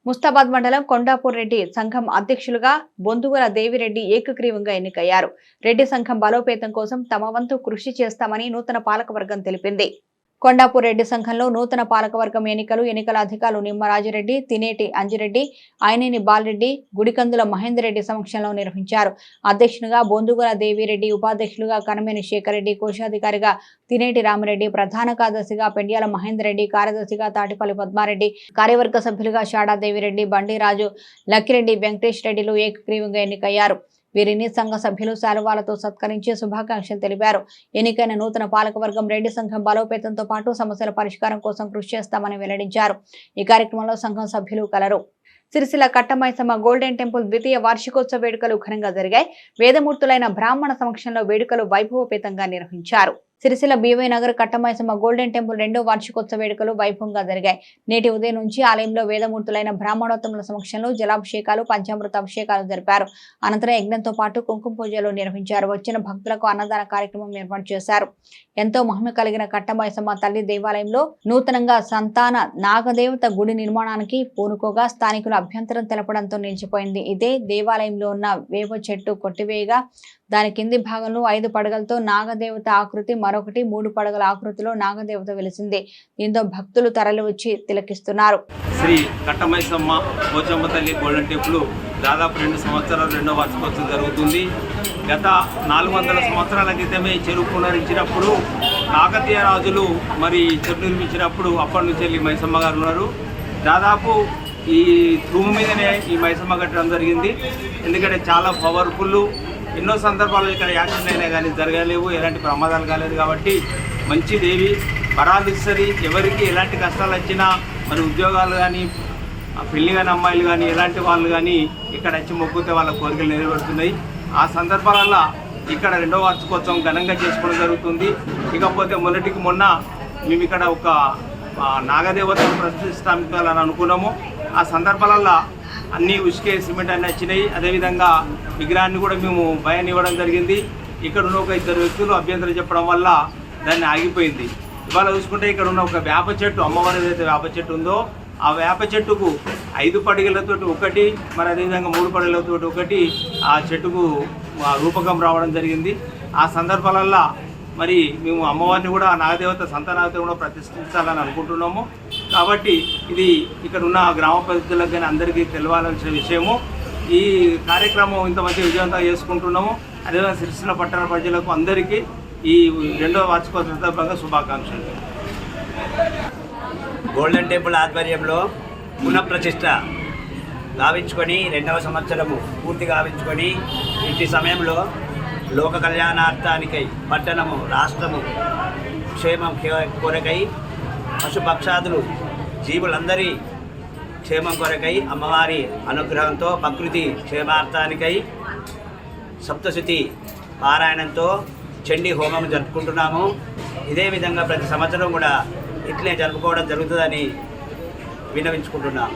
ముస్తాబాద్ మండలం కొండాపూర్ రెడ్డి సంఘం అధ్యక్షులుగా బొందుగుల దేవిరెడ్డి ఏకగ్రీవంగా ఎన్నికయ్యారు. రెడ్డి సంఘం బలోపేతం కోసం తమ వంతు కృషి చేస్తామని నూతన పాలకవర్గం తెలిపింది. కొండాపూర్ రెడ్డి సంఘంలో నూతన పాలకవర్గం ఎన్నికల అధికారులు నిమ్మరాజిరెడ్డి, తినేటి అంజిరెడ్డి, ఆయనేని బాలరెడ్డి, గుడికందుల మహేందర్ రెడ్డి సమక్షంలో నిర్వహించారు. అధ్యక్షునిగా బొందుగుల దేవిరెడ్డి, ఉపాధ్యక్షులుగా కనమేని శేఖర్ రెడ్డి, కోశాధికారిగా తినేటి రామిరెడ్డి, ప్రధాన కార్యదర్శిగా పెండ్యాల మహేందర్ రెడ్డి, కార్యదర్శిగా తాటిపల్లి పద్మారెడ్డి, కార్యవర్గ సభ్యులుగా షాడా దేవిరెడ్డి, బండిరాజు, లక్కిరెడ్డి, వెంకటేష్ రెడ్డిలు ఏకగ్రీవంగా ఎన్నికయ్యారు. వీరిని సంఘ సభ్యులు శాలువాలతో సత్కరించి శుభాకాంక్షలు తెలిపారు. ఎన్నికైన నూతన పాలకవర్గం రెడ్డి సంఘం బలోపేతంతో పాటు సమస్యల పరిష్కారం కోసం కృషి చేస్తామని వెల్లడించారు. ఈ కార్యక్రమంలో సంఘం సభ్యులు colour. Sircilla Katta Maisamma golden temple ద్వితీయ వార్షికోత్సవ వేడుకలు ఘనంగా జరిగాయి. వేదమూర్తులైన బ్రాహ్మణ సమక్షంలో వేడుకలు వైభవపేతంగా నిర్వహించారు. Sircilla BY Nagar Kattamaisamma golden temple 2వ వార్షికోత్సవ వేడుకలు వైభవంగా జరిగాయి. నేటి ఉదయం నుంచి ఆలయంలో వేదమూర్తులైన బ్రాహ్మణోత్తముల సమక్షంలో జలాభిషేకాలు, పంచామృత అభిషేకాలు జరిపారు. అనంతరం యజ్ఞంతో పాటు కుంకుమ పూజలు నిర్వహించారు. వచ్చిన భక్తులకు అన్నదాన కార్యక్రమం ఏర్పాటు చేశారు. ఎంతో మహిమ కలిగిన కట్టమైసమ్మ తల్లి దేవాలయంలో నూతనంగా సంతాన నాగదేవత గుడి నిర్మాణానికి పూనుకోగా స్థానికులు అభ్యంతరం తెలపడంతో నిలిచిపోయింది. ఇదే దేవాలయంలో ఉన్న వేప చెట్టు కొట్టివేయగా దాని కింది భాగంలో 5 పడగలతో నాగదేవత ఆకృతి, మరొకటి 3 పడగల ఆకృతిలో నాగదేవత వెలిసింది. దీంతో భక్తులు తరలి వచ్చి తిలకిస్తున్నారు. శ్రీ కట్టమైసమ్మ పోచమ్మ తల్లి గోల్డెన్ టెంపుల్ దాదాపు 2 సంవత్సరాలు 2వ వార్షికోత్సవం జరుగుతుంది. గత 400 సంవత్సరాల క్రితమే చెరువు పునరించినప్పుడు కాకతీయ రాజులు మరి చెరువు నిర్మించినప్పుడు అప్పటి నుంచి వెళ్ళి మైసమ్మ గారు ఉన్నారు. దాదాపు ఈ భూమి మీదనే ఈ మైసమ్మ కట్టడం జరిగింది. ఎందుకంటే చాలా పవర్ఫుల్. ఎన్నో సందర్భాల్లో ఇక్కడ యాక్సిడెంట్ అయినా కానీ జరగలేవు, ఎలాంటి ప్రమాదాలు కాలేదు. కాబట్టి మంచి దేవి వరాలు ఇస్తుంది. ఎవరికి ఎలాంటి కష్టాలు వచ్చినా మరి ఉద్యోగాలు కానీ, పెళ్లి కాని అమ్మాయిలు కానీ, ఎలాంటి వాళ్ళు కానీ ఇక్కడ వచ్చి మొక్కుతే వాళ్ళ కోరికలు నెరవేరుతున్నాయి. ఆ సందర్భాలలో ఇక్కడ 2వ వార్షికోత్సవం ఘనంగా చేసుకోవడం జరుగుతుంది. ఇకపోతే మొన్న మేము ఇక్కడ ఒక నాగదేవతను ప్రతిష్టాపించాలని అనుకున్నాము. ఆ సందర్భాలలో అన్నీ ఉసుకే సిమెంట్ అన్నీ వచ్చినాయి. అదేవిధంగా విగ్రహాన్ని కూడా మేము భయాన్ని ఇవ్వడం జరిగింది. ఇక్కడ ఉన్న ఒక 2 వ్యక్తులు అభ్యంతరం చెప్పడం వల్ల దాన్ని ఆగిపోయింది. ఇవాళ చూసుకుంటే ఇక్కడ ఉన్న ఒక వేప చెట్టు, అమ్మవారి ఏదైతే వేప చెట్టు ఉందో ఆ వేప చెట్టుకు 5 పడగలతోటి ఒకటి, మరి అదేవిధంగా 3 పడగలతోటి ఒకటి ఆ చెట్టుకు రూపకం రావడం జరిగింది. ఆ సందర్భాలల్లో మరి మేము అమ్మవారిని కూడా నాగదేవత సంతానాదేవత కూడా ప్రతిష్ఠించాలని అనుకుంటున్నాము. కాబట్టి ఇది ఇక్కడ ఉన్న గ్రామ ప్రజలకు కానీ అందరికీ తెలవాల్సిన విషయము. ఈ కార్యక్రమం ఇంత మంచి విజయవంతంగా చేసుకుంటున్నాము. అదేవిధంగా సిరిసిల్ల పట్టణ ప్రజలకు అందరికీ ఈ 2వ వార్షికోత్సవ సందర్భంగా శుభాకాంక్షలు. గోల్డెన్ టెంపుల్ ఆధ్వర్యంలో పునఃప్రతిష్ఠ గావించుకొని 2వ సంవత్సరము పూర్తి గావించుకొని ఇంటి సమయంలో లోక కళ్యాణార్థానికై పట్టణము, రాష్ట్రము క్షేమం కొరకై, పశుపక్షాదులు జీవులందరి క్షేమం కొరకై, అమ్మవారి అనుగ్రహంతో ప్రకృతి క్షేమార్థానికై సప్తశతి పారాయణంతో చండీ హోమం జరుపుకుంటున్నాము. ఇదే విధంగా ప్రతి సంవత్సరం కూడా ఇట్లే జరుపుకోవడం జరుగుతుందని విన్నవించుకుంటున్నాము.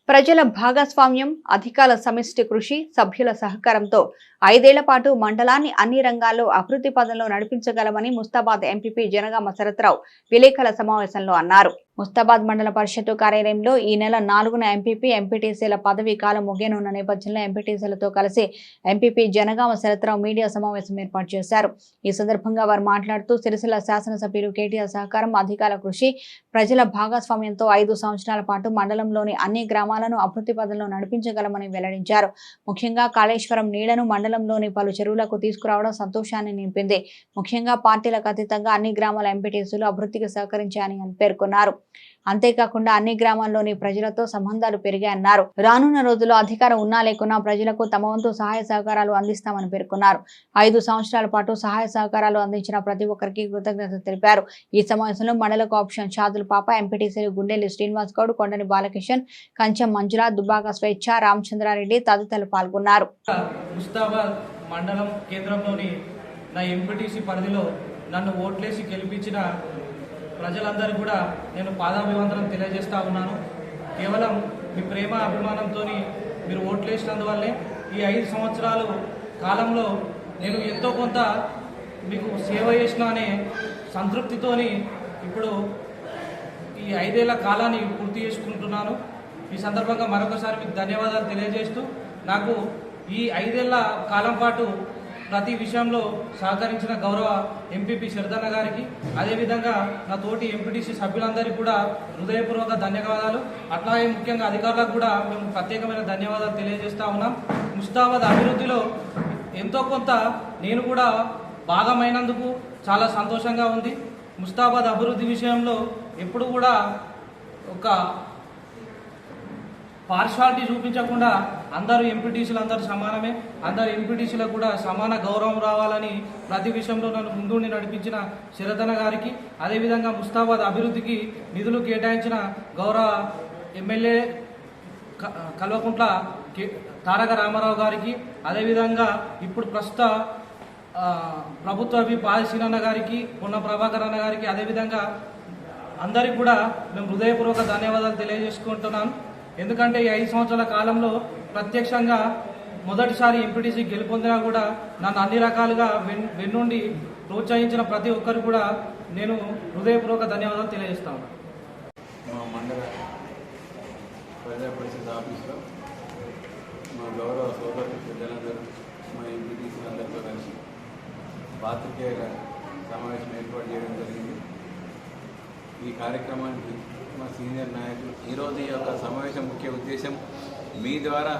ప్రజల భాగస్వామ్యం, అధికారుల సమిష్టి కృషి, సభ్యుల సహకారంతో 5 ఏళ్ల పాటు మండలాన్ని అన్ని రంగాల్లో అభివృద్ధి పదంలో నడిపించగలమని ముస్తాబాద్ ఎంపీపీ జనగామ శరత్రావు విలేకరుల సమావేశంలో అన్నారు. ముస్తాబాద్ మండల పరిషత్తు కార్యాలయంలో ఈ నెల 4న ఎంపీపీ, ఎంపీటీసీల పదవీ కాలం ముగియనున్న నేపథ్యంలో ఎంపీటీసీలతో కలిసి ఎంపీపీ జనగామ శరత్రావు మీడియా సమావేశం ఏర్పాటు చేశారు. ఈ సందర్భంగా వారు మాట్లాడుతూ సిరిసిల్ల శాసనసభ్యులు కేటీఆర్ సహకారం, అధికారుల కృషి, ప్రజల భాగస్వామ్యంతో 5 సంవత్సరాల పాటు మండలంలోని అన్ని గ్రామాలను అభివృద్ధి పదంలో నడిపించగలమని వెల్లడించారు. ముఖ్యంగా కాళేశ్వరం నీళ్లను మండలంలోని పలు చెరువులకు తీసుకురావడం సంతోషాన్ని నింపింది. ముఖ్యంగా పార్టీలకు అతీతంగా అన్ని గ్రామాల ఎంపీటీసీలు అభివృద్ధికి సహకరించాయని పేర్కొన్నారు. అంతేకాకుండా అన్ని గ్రామాల్లోని ప్రజలతో సంబంధాలు పెరిగాయన్నారు. రానున్న రోజుల్లో అధికారం ఉన్నా లేకున్నా ప్రజలకు తమ వంతు సహాయ సహకారాలు అందిస్తామని పేర్కొన్నారు. 5 సంవత్సరాల పాటు సహాయ సహకారాలు అందించిన ప్రతి ఒక్కరికి కృతజ్ఞతలు తెలిపారు. ఈ సమావేశంలో మండల కోఆప్షన్ షాదుల్ పాప, ఎంపీటీసీలు గుండెల్లి శ్రీనివాస్ గౌడ్, కొండని బాలకిషన్, కంచం మంజుల, దుబ్బాక స్వేచ్ఛ, రామచంద్రారెడ్డి తదితరులు పాల్గొన్నారు. ముస్తాబాద్ మండలం కేంద్రంలోని నా ఎంపీటీసీ పరిధిలో నన్ను ఓట్లేసి గెలిపించిన ప్రజలందరూ కూడా నేను పాదాభివందనం తెలియజేస్తూ ఉన్నాను. కేవలం మీ ప్రేమ అభిమానంతో మీరు ఓట్లేసినందువల్లే ఈ 5 సంవత్సరాలు కాలంలో నేను ఎంతో కొంత మీకు సేవ చేసిన అనే సంతృప్తితోని ఇప్పుడు ఈ 5 ఏళ్ల కాలాన్ని పూర్తి చేసుకుంటున్నాను. ఈ సందర్భంగా మరొకసారి మీకు ధన్యవాదాలు తెలియజేస్తూ నాకు ఈ 5 ఏళ్ల కాలం పాటు ప్రతి విషయంలో సహకరించిన గౌరవ ఎంపీపీ శరదన్న గారికి, అదేవిధంగా నా తోటి ఎంపీటీసీ సభ్యులందరికీ కూడా హృదయపూర్వక ధన్యవాదాలు. అట్లాగే ముఖ్యంగా అధికారులకు కూడా మేము ప్రత్యేకమైన ధన్యవాదాలు తెలియజేస్తా ఉన్నాం. ముస్తాబాద్ అభివృద్ధిలో ఎంతో కొంత నేను కూడా భాగమైనందుకు చాలా సంతోషంగా ఉంది. ముస్తాబాద్ అభివృద్ధి విషయంలో ఎప్పుడు కూడా ఒక పార్షాలిటీ చూపించకుండా అందరూ ఎంపీటీసీలు అందరూ సమానమే, అందరు ఎంపీటీసీలకు కూడా సమాన గౌరవం రావాలని ప్రతి విషయంలో నన్ను ముందుండి నడిపించిన శరదన్న గారికి, అదేవిధంగా ముస్తాబాద్ అభివృద్ధికి నిధులు కేటాయించిన గౌరవ ఎమ్మెల్యే కల్వకుంట్ల తారక రామారావు గారికి, అదేవిధంగా ఇప్పుడు ప్రస్తుత ప్రభుత్వ పాలసీనన్న గారికి, పొన్న ప్రభాకర్ అన్న గారికి, అదేవిధంగా అందరికీ కూడా మేము హృదయపూర్వక ధన్యవాదాలు తెలియజేసుకుంటున్నాను. ఎందుకంటే ఈ 5 సంవత్సరాల కాలంలో ప్రత్యక్షంగా మొదటిసారి ఎంపీటీసీ గెలుపొందినా కూడా నన్ను అన్ని రకాలుగా వెన్నుండి ప్రోత్సహించిన ప్రతి ఒక్కరు కూడా నేను హృదయపూర్వక ధన్యవాదాలు తెలియజేస్తాను. మా మండల ప్రజా పరిషత్ ఆఫీస్లో మా గౌరవ సోదరులు పెద్దలందరూ మా ఎంపీటీసీలందరితో కలిసి పాత్రికేయుల సమావేశం ఏర్పాటు చేయడం జరిగింది. ఈ కార్యక్రమానికి మా సీనియర్ నాయకులు ఈరోజు ఈ యొక్క సమావేశం ముఖ్య ఉద్దేశం మీ ద్వారా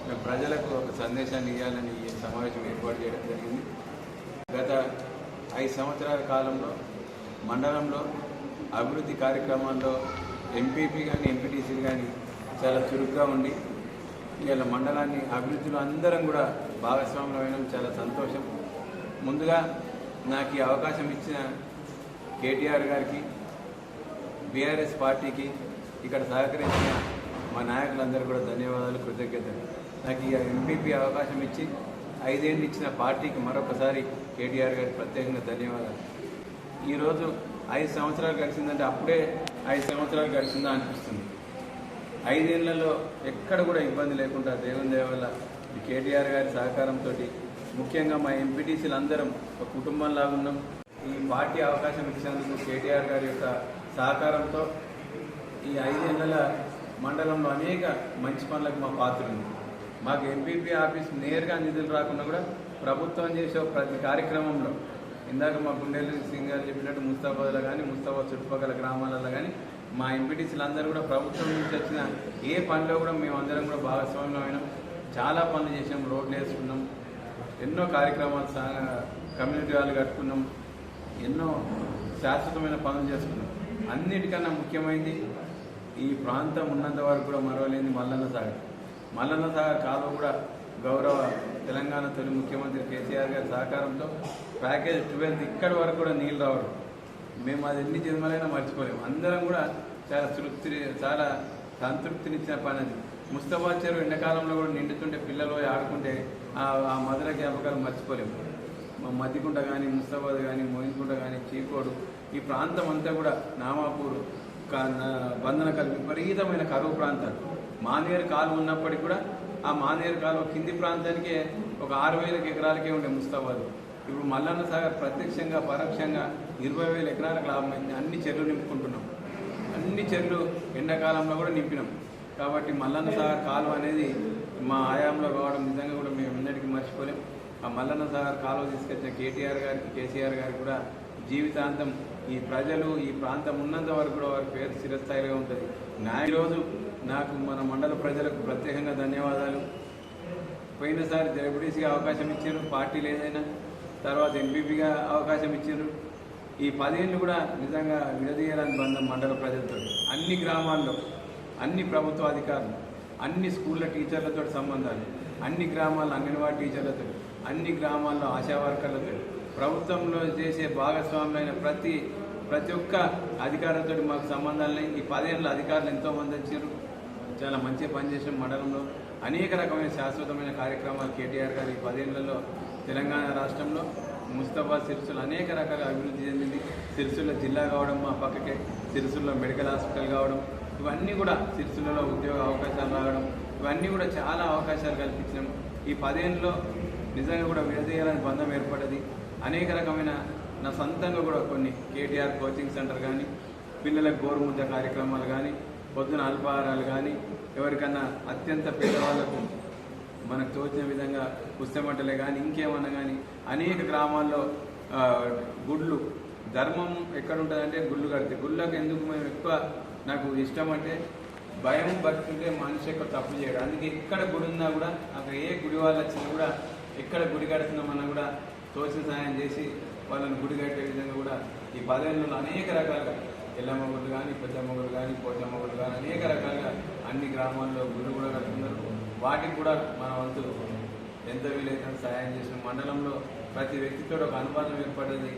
మేము ప్రజలకు ఒక సందేశాన్ని ఇవ్వాలని ఈ సమావేశం ఏర్పాటు చేయడం జరిగింది. గత 5 సంవత్సరాల కాలంలో మండలంలో అభివృద్ధి కార్యక్రమాల్లో ఎంపీపీ కానీ ఎంపీటీసీలు కానీ చాలా చురుగ్గా ఉండి ఇవాళ మండలాన్ని అభివృద్ధిలో అందరం కూడా భాగస్వాములమైన చాలా సంతోషం. ముందుగా నాకు ఈ అవకాశం ఇచ్చిన కేటీఆర్ గారికి, బీఆర్ఎస్ పార్టీకి, ఇక్కడ సహకరించిన మా నాయకులందరూ కూడా ధన్యవాదాలు, కృతజ్ఞతలు. నాకు ఈ ఎంపీపీ అవకాశం ఇచ్చి 5 ఏళ్ళు ఇచ్చిన పార్టీకి మరొకసారి కేటీఆర్ గారికి ప్రత్యేకంగా ధన్యవాదాలు. ఈరోజు 5 సంవత్సరాలు గడిచిందంటే అప్పుడే 5 సంవత్సరాలు గడిచిందా అనిపిస్తుంది. 5 ఏళ్లలో ఎక్కడ కూడా ఇబ్బంది లేకుండా దేవుని దయ వల్ల ఈ కేటీఆర్ గారి సహకారంతో ముఖ్యంగా మా ఎంపీటీసీలు అందరం ఒక కుటుంబంలాగా ఉన్నాం. ఈ పార్టీ అవకాశం ఇచ్చినందుకు కేటీఆర్ గారి యొక్క సహకారంతో ఈ 5 ఏళ్ల మండలంలో అనేక మంచి పనులకు మా పాత్ర ఉంది. మాకు ఎంపీపీ ఆఫీస్ నేరుగా నిధులు రాకుండా కూడా ప్రభుత్వం చేసే ప్రతి కార్యక్రమంలో ఇందాక మా గుండెలు సింగ్ గారు చెప్పినట్టు ముస్తాబాద్లో కానీ ముస్తాబాద్ చుట్టుపక్కల గ్రామాలలో కానీ మా ఎంపీటీసీలు అందరూ కూడా ప్రభుత్వం నుంచి వచ్చిన ఏ పనిలో కూడా మేమందరం కూడా భాగస్వామ్యం అయినాం. చాలా పనులు చేసాం, రోడ్లు వేసుకున్నాం, ఎన్నో కార్యక్రమాలు కమ్యూనిటీ హాల్ కట్టుకున్నాం, ఎన్నో శాశ్వతమైన పనులు చేసుకున్నాం. అన్నిటికన్నా ముఖ్యమైనది ఈ ప్రాంతం ఉన్నంత వరకు కూడా మరవలేని మల్లన్న సాగర్ కాలువ కూడా గౌరవ తెలంగాణ తొలి ముఖ్యమంత్రి కేసీఆర్ గారి సహకారంతో ప్యాకేజ్ 12 ఇక్కడి వరకు కూడా నీళ్ళు రావడం మేము అది ఎన్ని జన్మలైనా మర్చిపోలేము. అందరం కూడా చాలా సంతృప్తినిచ్చిన పని అది. ముస్తాబాద్ చెరువు ఎండాకాలంలో కూడా నిండుతుంటే పిల్లలు ఆడుకుంటే ఆ మధుర జ్ఞాపకాలు మర్చిపోలేము. మద్దికుంట కానీ, ముస్తాబాద్ కానీ, మోయిన్కుంట కానీ, చీకోడు ఈ ప్రాంతం అంతా కూడా నామాపూర్, బంధనకల్ విపరీతమైన కరువు ప్రాంతాలు. మానేరు కాలువ ఉన్నప్పటికీ కూడా ఆ మానేరు కాలువ కింది ప్రాంతానికే ఒక 6,000 ఎకరాలకే ఉండే ముస్తాబాద్. ఇప్పుడు మల్లన్న సాగర్ ప్రత్యక్షంగా పరోక్షంగా 20,000 ఎకరాలకు లాభమైంది. అన్ని చెరువులు నింపుకుంటున్నాం, అన్ని చెరువులు ఎండాకాలంలో కూడా నింపినాం. కాబట్టి మల్లన్న సాగర్ కాలువ అనేది మా ఆయాంలో రావడం నిజంగా కూడా మేము ఎన్నటికీ మర్చిపోలేం. ఆ మల్లన్న సాగర్ కాలువ తీసుకొచ్చిన కేటీఆర్ గారికి, కేసీఆర్ గారికి కూడా జీవితాంతం ఈ ప్రజలు ఈ ప్రాంతం ఉన్నంత వరకు కూడా వారి పేరు చిరస్థాయిగా ఉంటుంది. ఈరోజు నాకు మన మండల ప్రజలకు ప్రత్యేకంగా ధన్యవాదాలు. పోయినసారి జడ్పీటీసీగా అవకాశం ఇచ్చారు పార్టీలు ఏదైనా, తర్వాత ఎంపీపీగా అవకాశం ఇచ్చారు. ఈ 10 ఏళ్ళు కూడా నిజంగా విడదీయాలని బంధం మండల ప్రజలతో. అన్ని గ్రామాల్లో అన్ని ప్రభుత్వ అధికారులు, అన్ని స్కూళ్ళ టీచర్లతో సంబంధాలు, అన్ని గ్రామాల్లో అంగన్వాడీ టీచర్లతో, అన్ని గ్రామాల్లో ఆశా వర్కర్లతో, ప్రభుత్వంలో చేసే భాగస్వాములైన ప్రతి ఒక్క అధికారులతో మాకు సంబంధాలు. ఈ 10 ఏళ్ళ అధికారులు ఎంతోమంది వచ్చారు, చాలా మంచిగా పనిచేసిన మండలంలో అనేక రకమైన శాశ్వతమైన కార్యక్రమాలు కేటీఆర్ గారు ఈ 10 ఏళ్లలో తెలంగాణ రాష్ట్రంలో ముస్తాబాద్ సిరిసిల్ల అనేక రకాల అభివృద్ధి చెందింది. సిరిసిల్ల జిల్లా కావడం, మా పక్కకే సిరిసిల్ల మెడికల్ హాస్పిటల్ కావడం, ఇవన్నీ కూడా సిరిసిల్లలో ఉద్యోగ అవకాశాలు రావడం, ఇవన్నీ కూడా చాలా అవకాశాలు కల్పించడం. ఈ 10 ఏళ్ళలో నిజంగా కూడా విడదీయాలని బంధం ఏర్పడ్డది. అనేక రకమైన నా సొంతంగా కూడా కొన్ని కేటీఆర్ కోచింగ్ సెంటర్ కానీ, పిల్లలకు గోరుముద్ద కార్యక్రమాలు కానీ, పొద్దున అల్పాహారాలు కానీ, ఎవరికన్నా అత్యంత పేదవాళ్లకు మనకు తోచిన విధంగా పుస్తమంటలే కానీ ఇంకేమన్నా కానీ అనేక గ్రామాల్లో గుళ్ళు ధర్మం ఎక్కడ ఉంటుందంటే గుళ్ళు కడితే గుళ్ళకి ఎందుకు మేము ఎక్కువ నాకు ఇష్టం అంటే భయం భక్తుంటే మనిషి ఎక్కువ తప్పు చేయడు. అందుకే ఎక్కడ గుడి ఉన్నా కూడా అక్కడ ఏ గుడి వాళ్ళు వచ్చినా కూడా ఎక్కడ గుడి కడుతున్నామన్నా కూడా తోచిన సహాయం చేసి వాళ్ళని గుడి కట్టే విధంగా కూడా ఈ 10 ఏళ్ళలో అనేక రకాలుగా ఎల్లమ్మ గుళ్ళు కానీ పెద్దమ్మ గుళ్ళు కానీ పోచమ్మ గుళ్ళు కానీ అనేక రకాలుగా అన్ని గ్రామాల్లో గుళ్ళు కూడా కడుతున్నారు. వాటికి కూడా మన వంతు ఎంత వీలైతే సహాయం చేసిన మండలంలో ప్రతి వ్యక్తితో ఒక అనుబంధం ఏర్పడేది.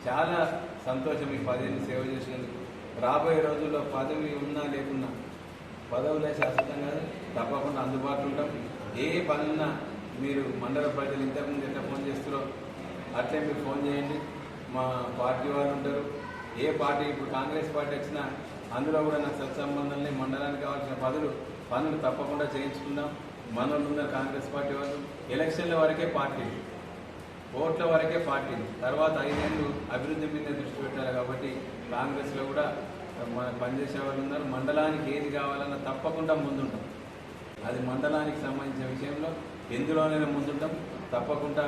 చాలా సంతోషం ఈ 10 ఏళ్ళు సేవ చేసినందుకు. రాబోయే రోజుల్లో పదవి ఉన్నా లేకున్నా పదవులే శాశ్వతం కాదు, తప్పకుండా అందుబాటులో ఉంటాం. ఏ పనున్నా మీరు మండల ప్రజలు ఇంతకుముందు ఎంత ఫోన్ చేస్తారో అట్లే మీరు ఫోన్ చేయండి. మా పార్టీ వాళ్ళు ఉంటారు. ఏ పార్టీ ఇప్పుడు కాంగ్రెస్ పార్టీ వచ్చినా అందులో కూడా నాకు సత్సంబంధాలని మండలానికి కావాల్సిన పనులు తప్పకుండా చేయించుకుందాం. మనోళ్ళు ఉన్నారు కాంగ్రెస్ పార్టీ వాళ్ళు. ఎలక్షన్ల వరకే పార్టీలు, ఓట్ల వరకే పార్టీలు, తర్వాత 5 ఏళ్ళు అభివృద్ధి మీద దృష్టి పెట్టాలి. కాబట్టి కాంగ్రెస్లో కూడా మన పనిచేసే వాళ్ళు ఉన్నారు. మండలానికి ఏది కావాలన్నా తప్పకుండా ముందుంటాం. అది మండలానికి సంబంధించిన విషయంలో ఎందులోనైనా ముందుంటాం. తప్పకుండా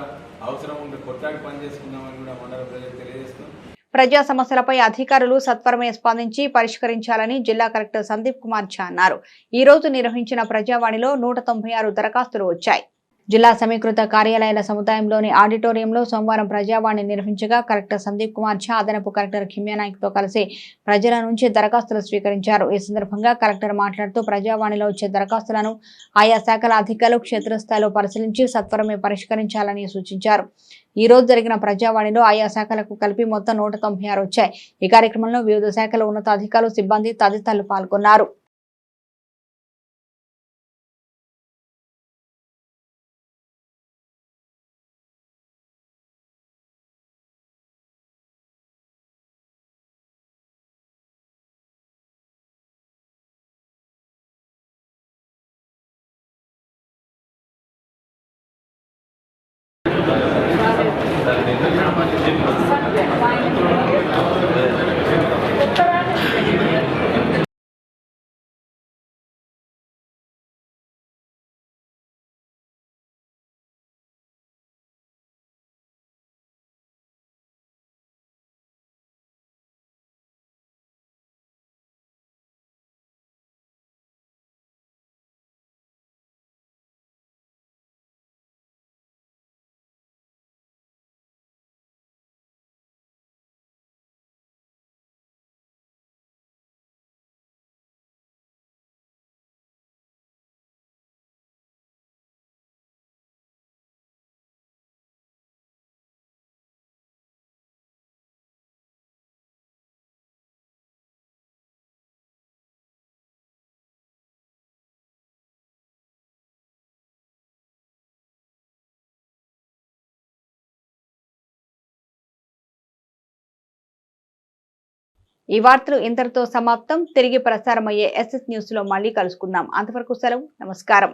అవసరం ఉంటే కొట్టాడి పని చేసుకుందామని కూడా మండల ప్రజలకు తెలియజేస్తాం. ప్రజా సమస్యలపై అధికారులు సత్వరమే స్పందించి పరిష్కరించాలని జిల్లా కలెక్టర్ సందీప్ కుమార్ ఝా అన్నారు. ఈ రోజు నిర్వహించిన ప్రజావాణిలో 196 దరఖాస్తులు వచ్చాయి. జిల్లా సమీకృత కార్యాలయాల సముదాయంలోని ఆడిటోరియంలో సోమవారం ప్రజావాణి నిర్వహించగా కలెక్టర్ సందీప్ కుమార్ ఝా అదనపు కలెక్టర్ కిమ్యానాయక్ తో కలిసి ప్రజల నుంచి దరఖాస్తులు స్వీకరించారు. ఈ సందర్భంగా కలెక్టర్ మాట్లాడుతూ ప్రజావాణిలో వచ్చే దరఖాస్తులను ఆయా శాఖల అధికారులు క్షేత్రస్థాయిలో పరిశీలించి సత్వరమే పరిష్కరించాలని సూచించారు. ఈ రోజు జరిగిన ప్రజావాణిలో ఆయా శాఖలకు కలిపి మొత్తం 196 వచ్చాయి. ఈ కార్యక్రమంలో వివిధ శాఖల ఉన్నతాధికారులు, సిబ్బంది తదితరులు పాల్గొన్నారు. ఈ వార్తలు ఇంతటితో సమాప్తం. తిరిగి ప్రసారమయ్యే SS న్యూస్ లో మళ్ళీ కలుసుకుందాం. అంతవరకు సెలవు. నమస్కారం.